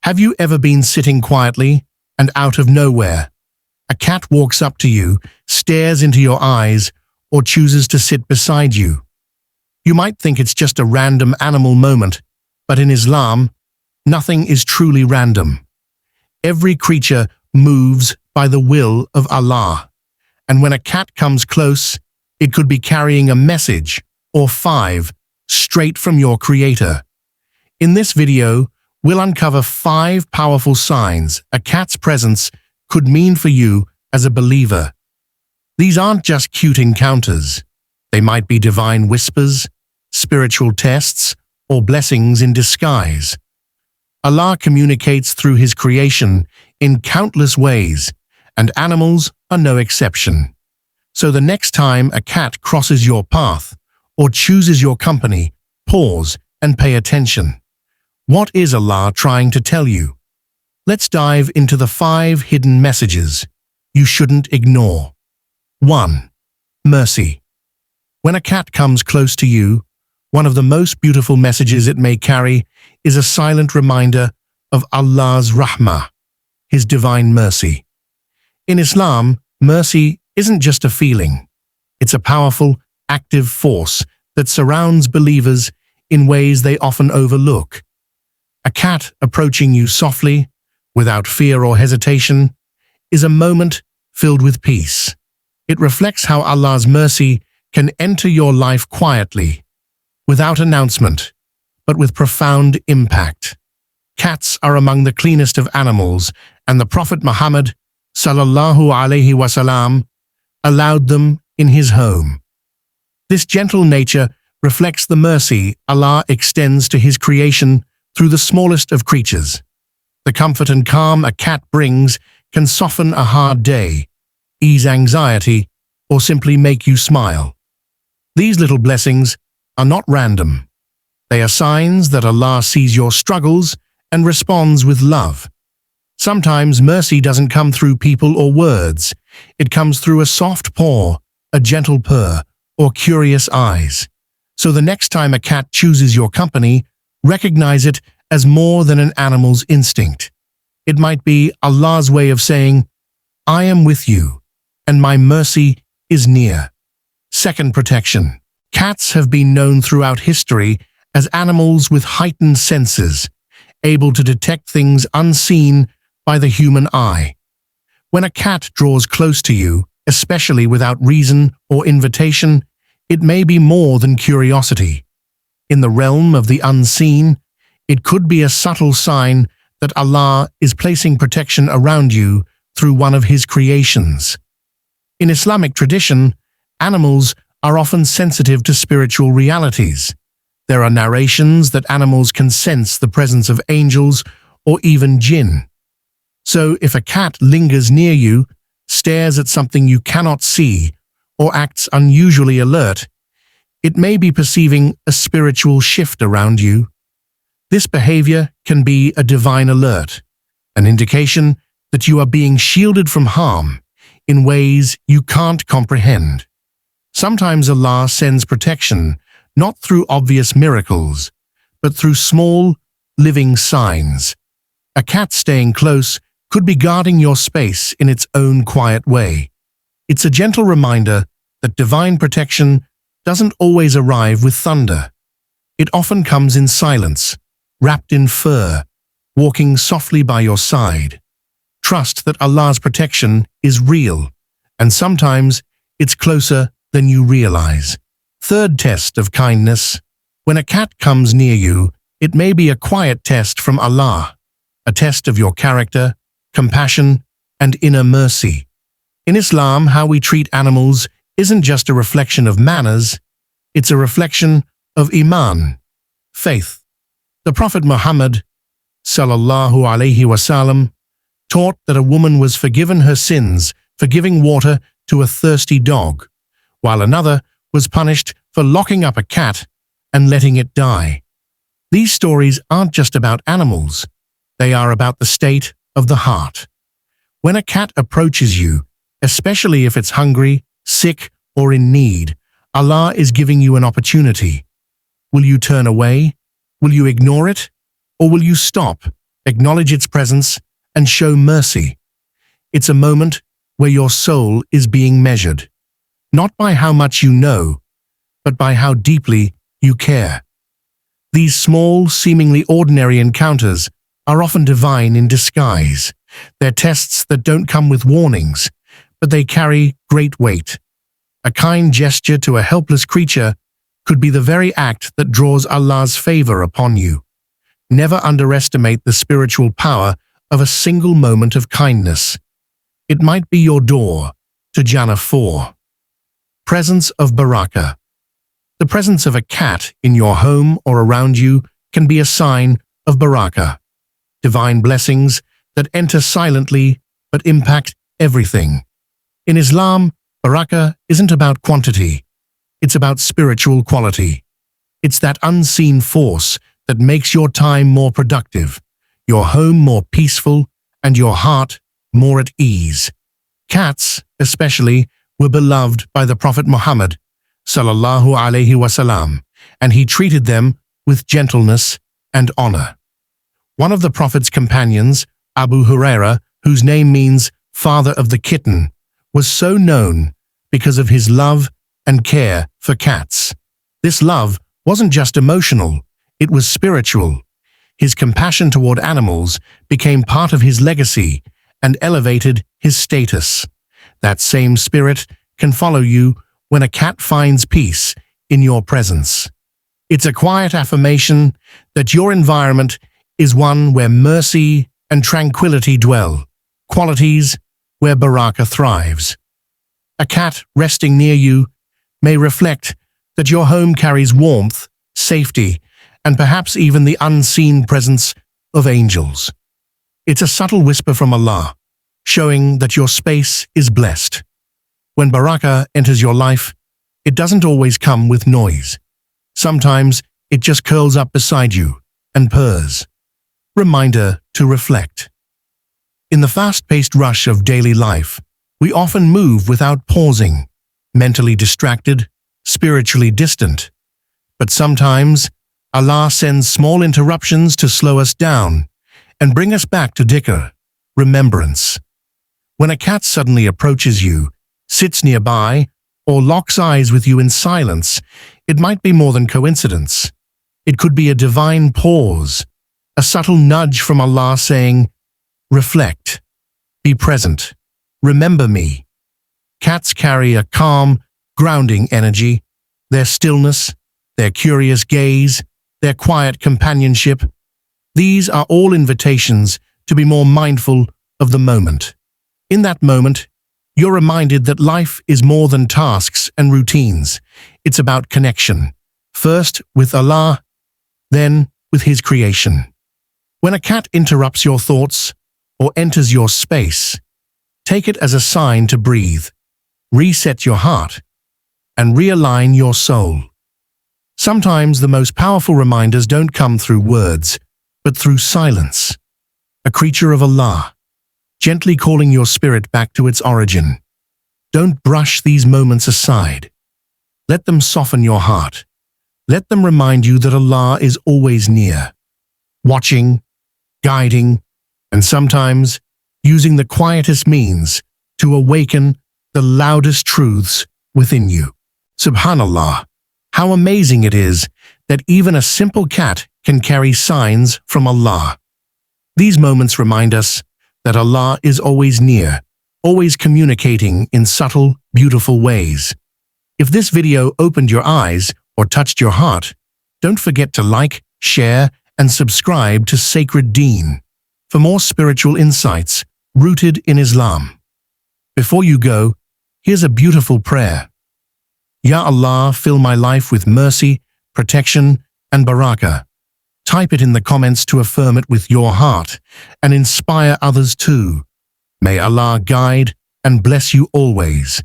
Have you ever been sitting quietly and out of nowhere, a cat walks up to you, stares into your eyes, or chooses to sit beside you? You might think it's just a random animal moment, but in Islam, nothing is truly random. Every creature moves by the will of Allah, and when a cat comes close, it could be carrying a message, or five, straight from your Creator. In this video, we'll uncover 5 powerful signs a cat's presence could mean for you as a believer. These aren't just cute encounters. They might be divine whispers, spiritual tests, or blessings in disguise. Allah communicates through His creation in countless ways, and animals are no exception. So the next time a cat crosses your path or chooses your company, pause and pay attention. What is Allah trying to tell you? Let's dive into the 5 hidden messages you shouldn't ignore. 1. Mercy. When a cat comes close to you, one of the most beautiful messages it may carry is a silent reminder of Allah's rahmah, His divine mercy. In Islam, mercy isn't just a feeling. It's a powerful, active force that surrounds believers in ways they often overlook. A cat approaching you softly, without fear or hesitation, is a moment filled with peace. It reflects how Allah's mercy can enter your life quietly, without announcement, but with profound impact. Cats are among the cleanest of animals, and the Prophet Muhammad, sallallahu alaihi wasallam, allowed them in his home. This gentle nature reflects the mercy Allah extends to His creation through the smallest of creatures. The comfort and calm a cat brings can soften a hard day, ease anxiety, or simply make you smile. These little blessings are not random. They are signs that Allah sees your struggles and responds with love. Sometimes mercy doesn't come through people or words. It comes through a soft paw, a gentle purr, or curious eyes. So the next time a cat chooses your company, recognize it as more than an animal's instinct. It might be Allah's way of saying, I am with you, and my mercy is near. 2. Protection. Cats have been known throughout history as animals with heightened senses, able to detect things unseen by the human eye. When a cat draws close to you, especially without reason or invitation, it may be more than curiosity. In the realm of the unseen, it could be a subtle sign that Allah is placing protection around you through one of His creations. In Islamic tradition, animals are often sensitive to spiritual realities. There are narrations that animals can sense the presence of angels or even jinn. So if a cat lingers near you, stares at something you cannot see, or acts unusually alert, it may be perceiving a spiritual shift around you. This behavior can be a divine alert, an indication that you are being shielded from harm in ways you can't comprehend. Sometimes Allah sends protection not through obvious miracles, but through small, living signs. A cat staying close could be guarding your space in its own quiet way. It's a gentle reminder that divine protection doesn't always arrive with thunder. It often comes in silence, wrapped in fur, walking softly by your side. Trust that Allah's protection is real, and sometimes it's closer than you realize. 3rd test of kindness. When a cat comes near you, it may be a quiet test from Allah, a test of your character, compassion, and inner mercy. In Islam, how we treat animals isn't just a reflection of manners, it's a reflection of iman, faith. The Prophet Muhammad, sallallahu alaihi wasallam, taught that a woman was forgiven her sins for giving water to a thirsty dog, while another was punished for locking up a cat and letting it die. These stories aren't just about animals, they are about the state of the heart. When a cat approaches you, especially if it's hungry, sick, or in need, Allah is giving you an opportunity. Will you turn away? Will you ignore it? Or will you stop acknowledge its presence, and show mercy. It's a moment where your soul is being measured, not by how much you know, but by how deeply you care. These small, seemingly ordinary encounters are often divine in disguise. They're tests that don't come with warnings, but they carry great weight. A kind gesture to a helpless creature could be the very act that draws Allah's favor upon you. Never underestimate the spiritual power of a single moment of kindness. It might be your door to Jannah 4. Presence of barakah. The presence of a cat in your home or around you can be a sign of barakah, divine blessings that enter silently but impact everything. In Islam, barakah isn't about quantity, it's about spiritual quality. It's that unseen force that makes your time more productive, your home more peaceful, and your heart more at ease. Cats, especially, were beloved by the Prophet Muhammad, sallallahu alaihi wasallam, and he treated them with gentleness and honor. One of the Prophet's companions, Abu Huraira, whose name means father of the kitten, was so known because of his love and care for cats. This love wasn't just emotional, it was spiritual. His compassion toward animals became part of his legacy and elevated his status. That same spirit can follow you when a cat finds peace in your presence. It's a quiet affirmation that your environment is one where mercy and tranquility dwell, qualities where barakah thrives. A cat resting near you may reflect that your home carries warmth, safety, and perhaps even the unseen presence of angels. It's a subtle whisper from Allah, showing that your space is blessed. When barakah enters your life, it doesn't always come with noise. Sometimes it just curls up beside you and purrs. Reminder to reflect. In the fast-paced rush of daily life, we often move without pausing, mentally distracted, spiritually distant. But sometimes, Allah sends small interruptions to slow us down and bring us back to dhikr, remembrance. When a cat suddenly approaches you, sits nearby, or locks eyes with you in silence, it might be more than coincidence. It could be a divine pause, a subtle nudge from Allah saying, reflect, be present, remember me. Cats carry a calm, grounding energy. Their stillness, their curious gaze, their quiet companionship, these are all invitations to be more mindful of the moment. In that moment, you're reminded that life is more than tasks and routines. It's about connection, first with Allah, then with His creation. When a cat interrupts your thoughts or enters your space, take it as a sign to breathe, reset your heart, and realign your soul. Sometimes the most powerful reminders don't come through words, but through silence. A creature of Allah, gently calling your spirit back to its origin. Don't brush these moments aside. Let them soften your heart. Let them remind you that Allah is always near, watching, guiding, and sometimes using the quietest means to awaken the loudest truths within you. Subhanallah, how amazing it is that even a simple cat can carry signs from Allah. These moments remind us that Allah is always near, always communicating in subtle, beautiful ways. If this video opened your eyes or touched your heart, don't forget to like, share, and subscribe to Sacred Deen for more spiritual insights rooted in Islam. Before you go, here's a beautiful prayer. Ya Allah, fill my life with mercy, protection, and barakah. Type it in the comments to affirm it with your heart and inspire others too. May Allah guide and bless you always.